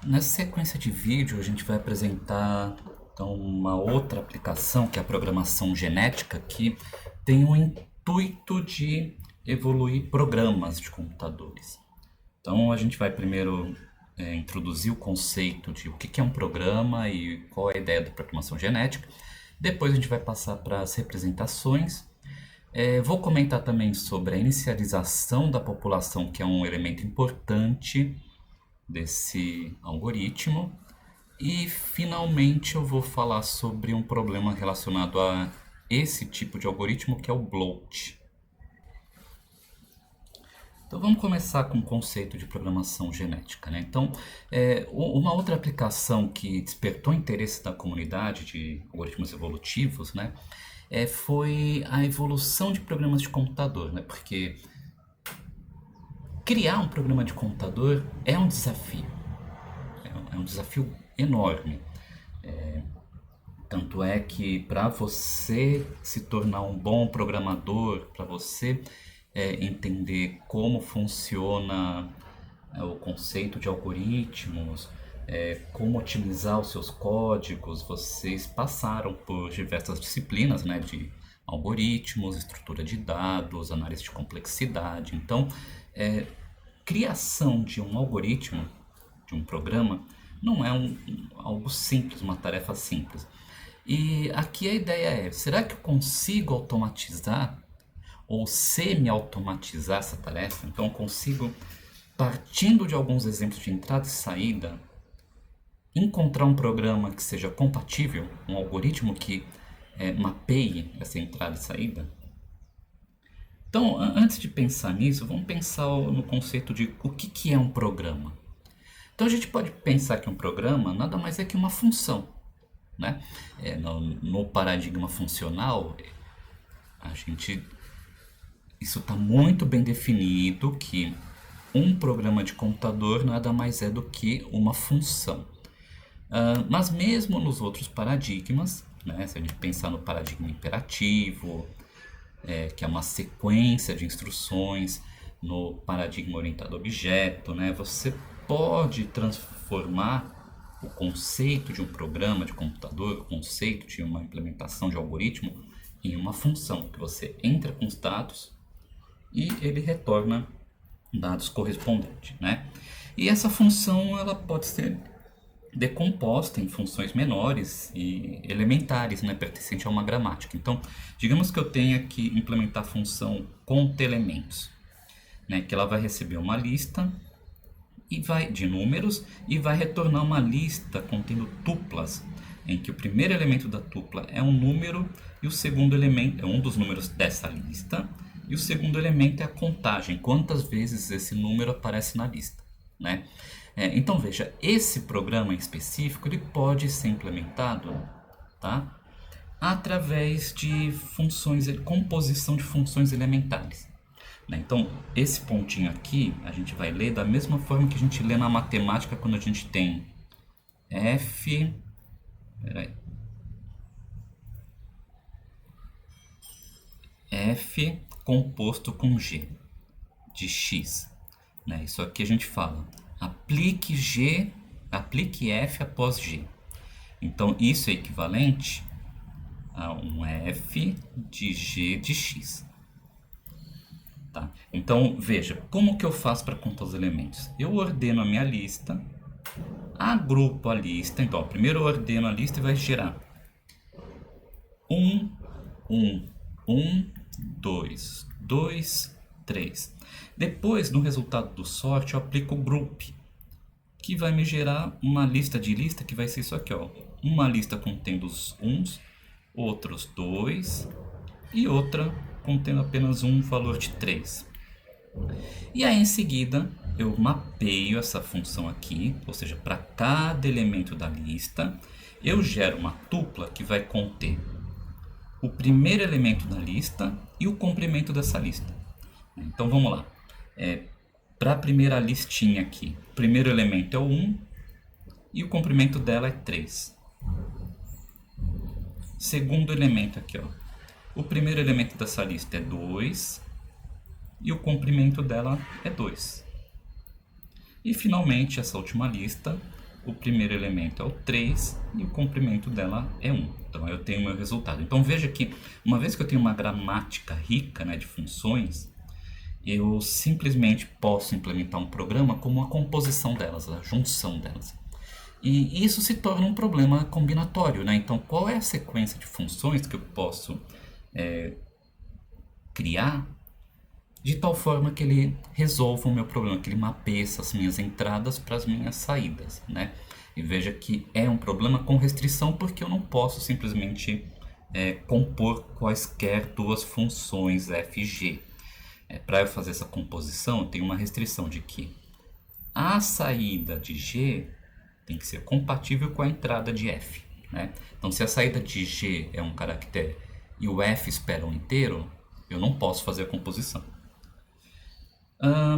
Nessa sequência de vídeo, a gente vai apresentar então, uma outra aplicação, que é a programação genética, que tem o intuito de evoluir programas de computadores. Então, a gente vai primeiro introduzir o conceito de o que é um programa e qual é a ideia da programação genética. Depois, a gente vai passar para as representações. Vou comentar também sobre a inicialização da população, que é um elemento importante desse algoritmo. E finalmente eu vou falar sobre um problema relacionado a esse tipo de algoritmo que é o bloat. Então vamos começar com o conceito de programação genética, né? Então, uma outra aplicação que despertou interesse da comunidade de algoritmos evolutivos, né, foi a evolução de programas de computador, né? Porque criar um programa de computador é um desafio. É um desafio enorme. Tanto é que para você se tornar um bom programador, para você entender como funciona o conceito de algoritmos, como otimizar os seus códigos, vocês passaram por diversas disciplinas, né, de algoritmos, estrutura de dados, análise de complexidade. Então, criação de um algoritmo, de um programa, não é algo simples, uma tarefa simples. E aqui a ideia é, será que eu consigo automatizar ou semi-automatizar essa tarefa? Então eu consigo, partindo de alguns exemplos de entrada e saída, encontrar um programa que seja compatível, um algoritmo que mapeie essa entrada e saída? Então, antes de pensar nisso, vamos pensar no conceito de o que é um programa. Então a gente pode pensar que um programa nada mais é que uma função, né? No paradigma funcional, a gente isso está muito bem definido que um programa de computador nada mais é do que uma função. Mas mesmo nos outros paradigmas, né, se a gente pensar no paradigma imperativo, que é uma sequência de instruções, no paradigma orientado a objeto, né, você pode transformar o conceito de um programa de computador, o conceito de uma implementação de algoritmo, em uma função, que você entra com os dados e ele retorna dados correspondentes, né? E essa função ela pode ser decomposta em funções menores e elementares, né, pertencente a uma gramática. Então, digamos que eu tenha que implementar a função conta-elementos, né, que ela vai receber uma lista e vai de números e vai retornar uma lista contendo tuplas, em que o primeiro elemento da tupla é um número e o segundo elemento é um dos números dessa lista e o segundo elemento é a contagem, quantas vezes esse número aparece na lista, né? Então veja, esse programa em específico ele pode ser implementado, tá, através de funções, composição de funções elementares, né? Então esse pontinho aqui a gente vai ler da mesma forma que a gente lê na matemática quando a gente tem f, peraí, f composto com g de x, né? Isso aqui a gente fala aplique g, aplique f após g. Então isso é equivalente a um f de g de x. Tá? Então veja, como que eu faço para contar os elementos? Eu ordeno a minha lista, agrupo a lista. Então primeiro eu ordeno a lista e vai gerar 1, 1, 1, 2, 2, 3. Depois, no resultado do sort, eu aplico o group, que vai me gerar uma lista de lista que vai ser isso aqui, ó. Uma lista contendo os uns, outros dois e outra contendo apenas um valor de 3. E aí em seguida eu mapeio essa função aqui, ou seja, para cada elemento da lista eu gero uma tupla que vai conter o primeiro elemento da lista e o complemento dessa lista. Então vamos lá. Para a primeira listinha aqui, o primeiro elemento é o 1 e o complemento dela é 3. Segundo elemento aqui, ó, o primeiro elemento dessa lista é 2 e o comprimento dela é 2. E finalmente essa última lista o primeiro elemento é o 3 e o comprimento dela é 1. Então eu tenho o meu resultado. Então veja que uma vez que eu tenho uma gramática rica, né, de funções, eu simplesmente posso implementar um programa como a composição delas, a junção delas. E isso se torna um problema combinatório, né? Então qual é a sequência de funções que eu posso criar de tal forma que ele resolva o meu problema, que ele mapeie essas minhas entradas para as minhas saídas, né? E veja que é um problema com restrição porque eu não posso simplesmente compor quaisquer duas funções f e g. Para eu fazer essa composição, eu tenho uma restrição de que a saída de g tem que ser compatível com a entrada de f, né? Então, se a saída de g é um caractere e o f espera um inteiro, eu não posso fazer a composição.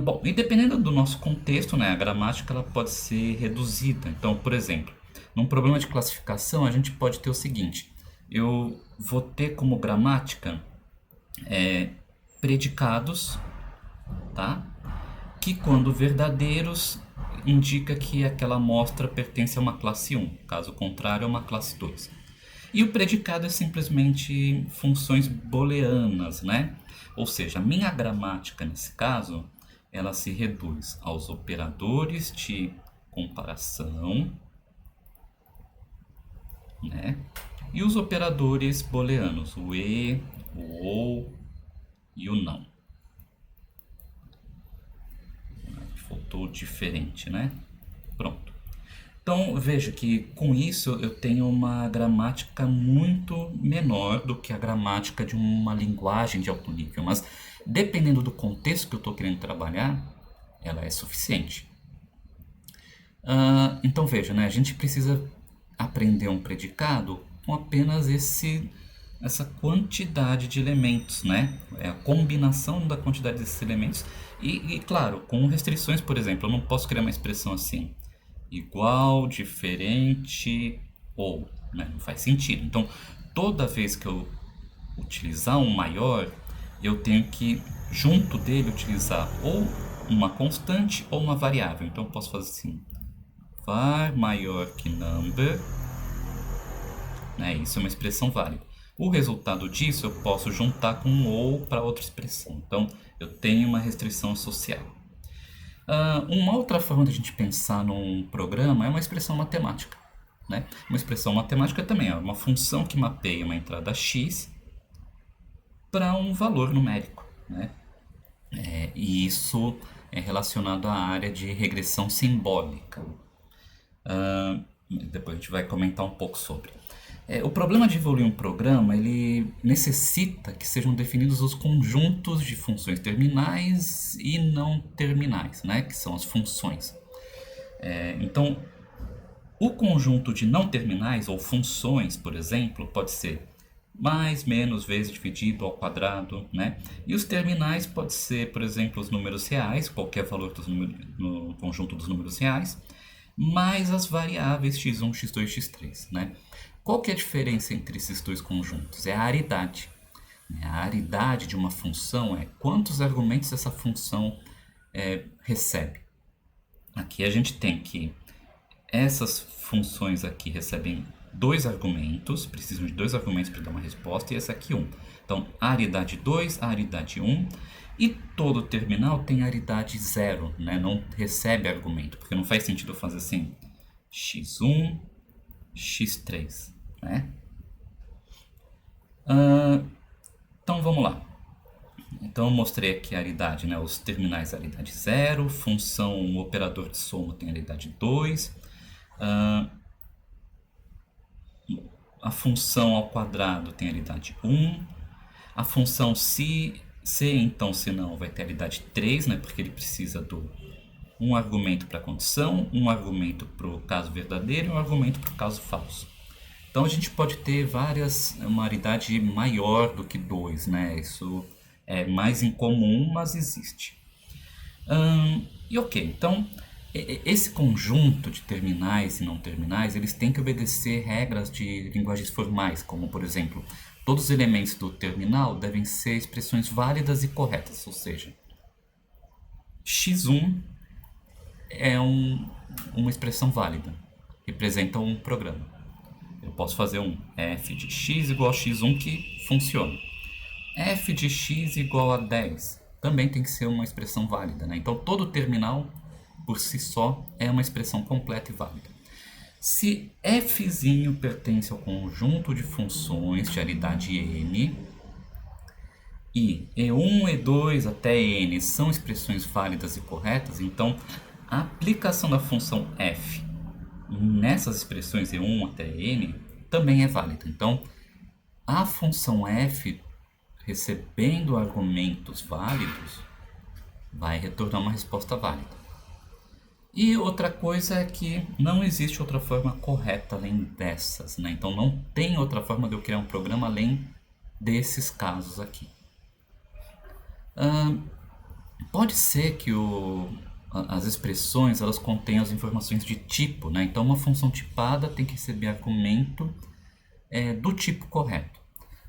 Bom, e dependendo do nosso contexto, né, a gramática ela pode ser reduzida. Então, por exemplo, num problema de classificação, a gente pode ter o seguinte: eu vou ter como gramática predicados, tá? Que quando verdadeiros indica que aquela amostra pertence a uma classe 1, caso contrário é uma classe 2. E o predicado é simplesmente funções booleanas, né? Ou seja, a minha gramática nesse caso, ela se reduz aos operadores de comparação, né? E os operadores booleanos, o e, o ou e o não. Faltou diferente, né? Pronto. Então veja que com isso eu tenho uma gramática muito menor do que a gramática de uma linguagem de alto nível, mas dependendo do contexto que eu estou querendo trabalhar, ela é suficiente. Então veja, né? A gente precisa aprender um predicado com apenas essa quantidade de elementos, né? É a combinação da quantidade desses elementos e claro, com restrições, por exemplo, eu não posso criar uma expressão assim, igual, diferente ou, né? Não faz sentido. Então, toda vez que eu utilizar um maior, eu tenho que, junto dele, utilizar ou uma constante ou uma variável. Então, eu posso fazer assim, var maior que number, né? Isso é uma expressão válida. O resultado disso eu posso juntar com um ou para outra expressão. Então, eu tenho uma restrição associada. Uma outra forma de a gente pensar num programa é uma expressão matemática, né? Uma expressão matemática também é uma função que mapeia uma entrada x para um valor numérico, né? E isso é relacionado à área de regressão simbólica. Depois a gente vai comentar um pouco sobre. O problema de evoluir um programa, ele necessita que sejam definidos os conjuntos de funções terminais e não terminais, né? Que são as funções. Então, o conjunto de não terminais ou funções, por exemplo, pode ser mais, menos, vezes dividido ao quadrado, né? E os terminais pode ser, por exemplo, os números reais, qualquer valor no conjunto dos números reais, mais as variáveis x1, x2, x3, né? Qual que é a diferença entre esses dois conjuntos? É a aridade. A aridade de uma função é quantos argumentos essa função recebe. Aqui a gente tem que essas funções aqui recebem dois argumentos, precisam de dois argumentos para dar uma resposta, e essa aqui um. Então, aridade 2, aridade 1, e todo terminal tem aridade 0, né? Não recebe argumento, porque não faz sentido eu fazer assim, x1, x3, né? Então, vamos lá. Então, eu mostrei aqui a aridade, né? Os terminais aridade 0, função, o operador de soma tem aridade 2, a função ao quadrado tem aridade 1, a função se então se não vai ter aridade 3, né? Porque ele precisa do um argumento para a condição, um argumento para o caso verdadeiro e um argumento para o caso falso. Então a gente pode ter uma aridade maior do que 2, né? Isso é mais incomum, mas existe. E ok, então esse conjunto de terminais e não terminais, eles têm que obedecer regras de linguagens formais, como por exemplo, todos os elementos do terminal devem ser expressões válidas e corretas, ou seja, x1 é uma expressão válida, representam um programa. Eu posso fazer um f de x igual a x1 que funciona. F de x igual a 10 também tem que ser uma expressão válida, né? Então todo terminal por si só é uma expressão completa e válida. Se f pertence ao conjunto de funções de aridade n e e1, e2 até n são expressões válidas e corretas, então a aplicação da função f nessas expressões e1 até n também é válida. Então a função f, recebendo argumentos válidos, vai retornar uma resposta válida. E outra coisa é que não existe outra forma correta além dessas, né? Então não tem outra forma de eu criar um programa além desses casos aqui. Pode ser que as expressões elas contenham as informações de tipo, né? Então uma função tipada tem que receber argumento do tipo correto,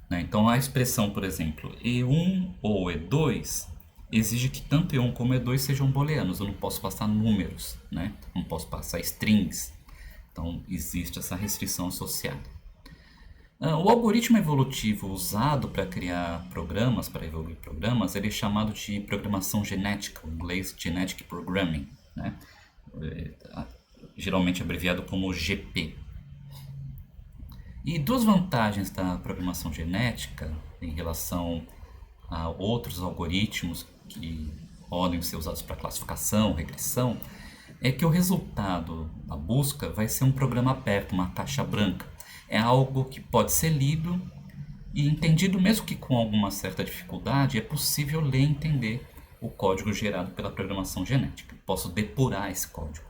né? Então a expressão, por exemplo, E1 ou E2 exige que tanto E1 como E2 sejam booleanos. Eu não posso passar números, né? Não posso passar strings. Então existe essa restrição associada. O algoritmo evolutivo usado para criar programas, para evoluir programas, ele é chamado de programação genética, em inglês Genetic Programming, né? Geralmente abreviado como GP. E duas vantagens da programação genética em relação a outros algoritmos que podem ser usados para classificação, regressão, é que o resultado da busca vai ser um programa aberto, uma caixa branca. É algo que pode ser lido e entendido, mesmo que com alguma certa dificuldade, é possível ler e entender o código gerado pela programação genética. Posso depurar esse código.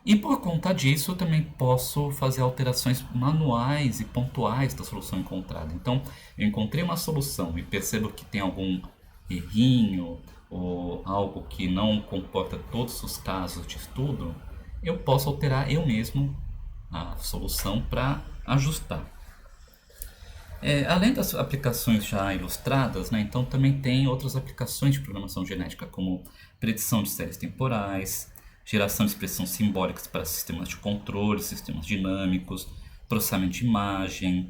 E por conta disso, eu também posso fazer alterações manuais e pontuais da solução encontrada. Então, eu encontrei uma solução e percebo que tem algum errinho ou algo que não comporta todos os casos de estudo, eu posso alterar eu mesmo a solução para ajustar. Além das aplicações já ilustradas, né, então também tem outras aplicações de programação genética, como predição de séries temporais, geração de expressões simbólicas para sistemas de controle, sistemas dinâmicos, processamento de imagem,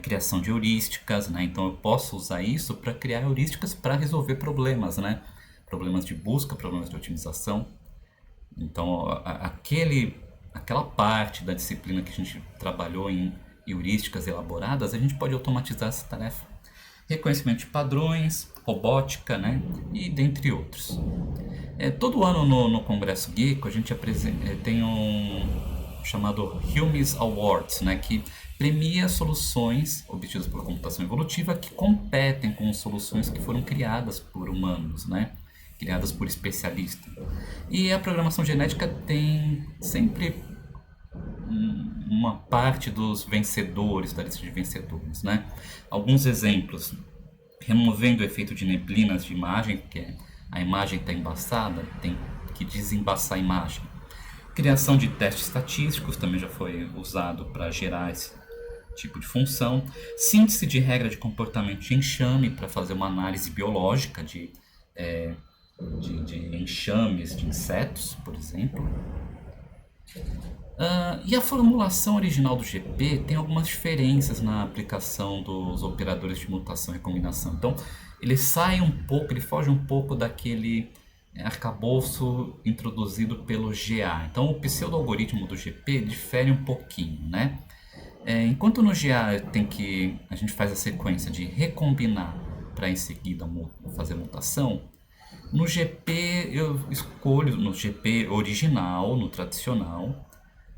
criação de heurísticas, né? Então eu posso usar isso para criar heurísticas para resolver problemas, né? Problemas de busca, problemas de otimização. Então aquela parte da disciplina que a gente trabalhou em heurísticas elaboradas, a gente pode automatizar essa tarefa. Reconhecimento de padrões, robótica, né? E dentre outros. Todo ano no Congresso Gecko a gente tem um chamado Humes Awards, né? Que premia soluções obtidas por computação evolutiva que competem com soluções que foram criadas por humanos, né? Criadas por especialistas. E a programação genética tem sempre uma parte dos vencedores, da lista de vencedores, né? Alguns exemplos: removendo o efeito de neblinas de imagem, porque a imagem está embaçada, tem que desembaçar a imagem. Criação de testes estatísticos também já foi usado para gerar esse tipo de função. Síntese de regra de comportamento de enxame para fazer uma análise biológica de enxames de insetos, por exemplo. E a formulação original do GP tem algumas diferenças na aplicação dos operadores de mutação e recombinação. Então, ele foge um pouco daquele arcabouço introduzido pelo GA. Então, o pseudo-algoritmo do GP difere um pouquinho, né? Enquanto no GA a gente faz a sequência de recombinar para em seguida fazer mutação, no GP eu escolho, no GP original, no tradicional,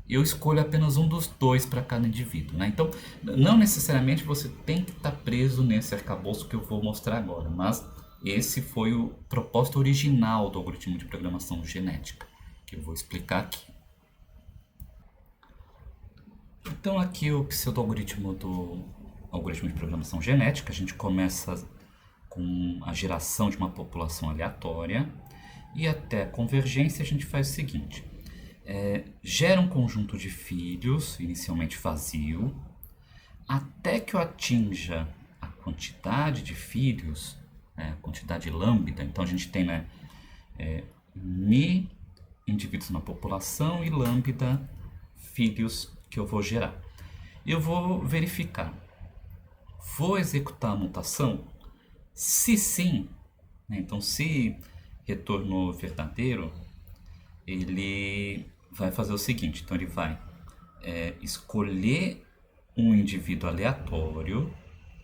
eu escolho apenas um dos dois para cada indivíduo, né? Então, não necessariamente você tem que estar preso nesse arcabouço que eu vou mostrar agora, mas esse foi o propósito original do algoritmo de programação genética, que eu vou explicar aqui. Então, aqui o pseudo-algoritmo do algoritmo de programação genética. A gente começa com a geração de uma população aleatória e até a convergência a gente faz o seguinte: gera um conjunto de filhos, inicialmente vazio, até que eu atinja a quantidade de filhos, a quantidade lambda. Então a gente tem mi indivíduos na população e lambda filhos que eu vou gerar. Eu vou verificar, vou executar a mutação? Se sim, né, então se retornou verdadeiro, ele vai fazer o seguinte, então ele vai escolher um indivíduo aleatório,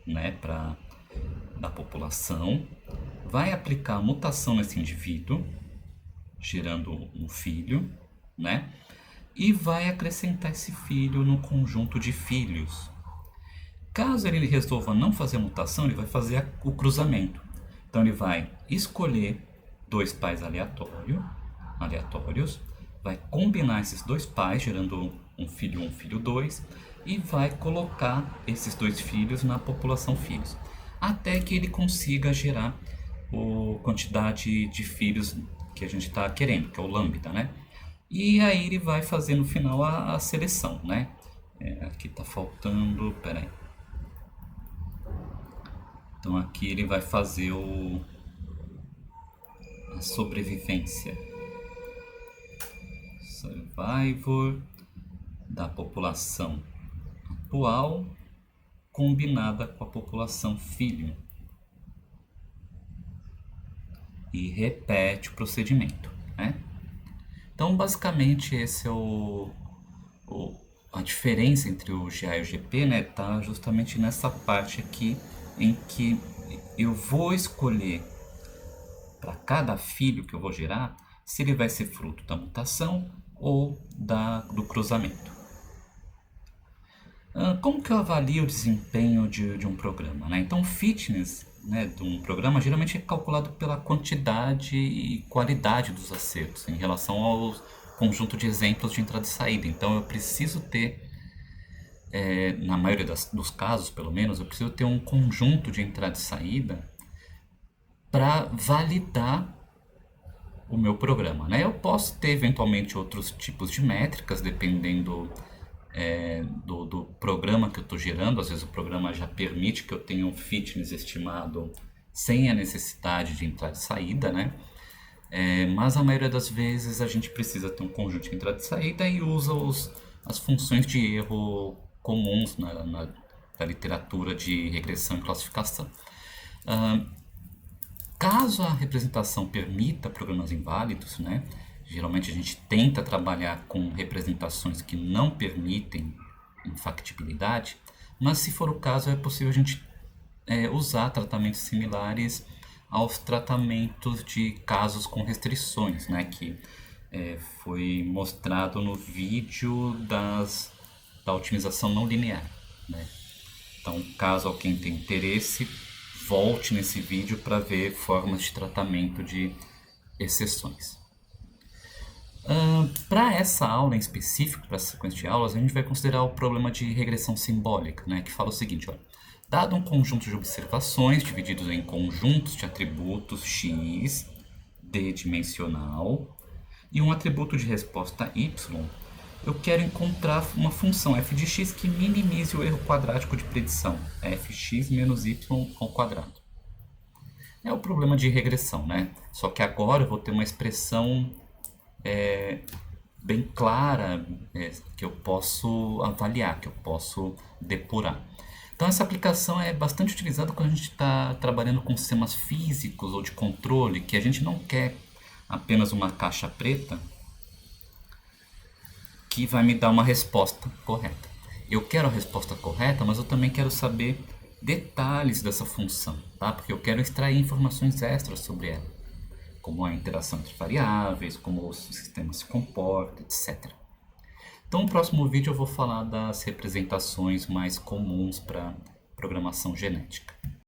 né, da população, vai aplicar a mutação nesse indivíduo, gerando um filho, né, e vai acrescentar esse filho no conjunto de filhos. Caso ele resolva não fazer a mutação, ele vai fazer o cruzamento. Então ele vai escolher dois pais aleatórios, vai combinar esses dois pais, gerando um filho 2, e vai colocar esses dois filhos na população filhos, até que ele consiga gerar a quantidade de filhos que a gente está querendo, que é o lambda, né? E aí ele vai fazer no final a seleção, né? Aqui está faltando, peraí. Então aqui ele vai fazer a sobrevivência. Survivor da população atual combinada com a população filho. E repete o procedimento, né? Então basicamente esse é a diferença entre o GA e o GP, né? Tá justamente nessa parte aqui em que eu vou escolher para cada filho que eu vou gerar se ele vai ser fruto da mutação ou do cruzamento. Como que eu avalio o desempenho de um programa, né? Então o fitness, né, de um programa geralmente é calculado pela quantidade e qualidade dos acertos em relação ao conjunto de exemplos de entrada e saída. Então eu preciso ter, na maioria dos casos pelo menos, eu preciso ter um conjunto de entrada e saída para validar o meu programa, né? Eu posso ter eventualmente outros tipos de métricas dependendo do programa que eu estou gerando. Às vezes o programa já permite que eu tenha um fitness estimado sem a necessidade de entrada e saída, né? Mas a maioria das vezes a gente precisa ter um conjunto de entrada e saída e usa as funções de erro comuns na literatura de regressão e classificação. Caso a representação permita programas inválidos, né? Geralmente a gente tenta trabalhar com representações que não permitem infactibilidade, mas se for o caso é possível a gente usar tratamentos similares aos tratamentos de casos com restrições, né? Que foi mostrado no vídeo da otimização não linear, né? Então, caso alguém tenha interesse, volte nesse vídeo para ver formas de tratamento de exceções. Para essa aula em específico, para essa sequência de aulas, a gente vai considerar o problema de regressão simbólica, né, que fala o seguinte, olha, dado um conjunto de observações divididos em conjuntos de atributos x, d-dimensional, e um atributo de resposta y, eu quero encontrar uma função f de x que minimize o erro quadrático de predição, fx menos y ao quadrado. É o problema de regressão, né? Só que agora eu vou ter uma expressão bem clara que eu posso avaliar, que eu posso depurar. Então essa aplicação é bastante utilizada quando a gente está trabalhando com sistemas físicos ou de controle, que a gente não quer apenas uma caixa preta que vai me dar uma resposta correta. Eu quero a resposta correta, mas eu também quero saber detalhes dessa função, tá? Porque eu quero extrair informações extras sobre ela, como a interação entre variáveis, como o sistema se comporta, etc. Então no próximo vídeo eu vou falar das representações mais comuns para programação genética.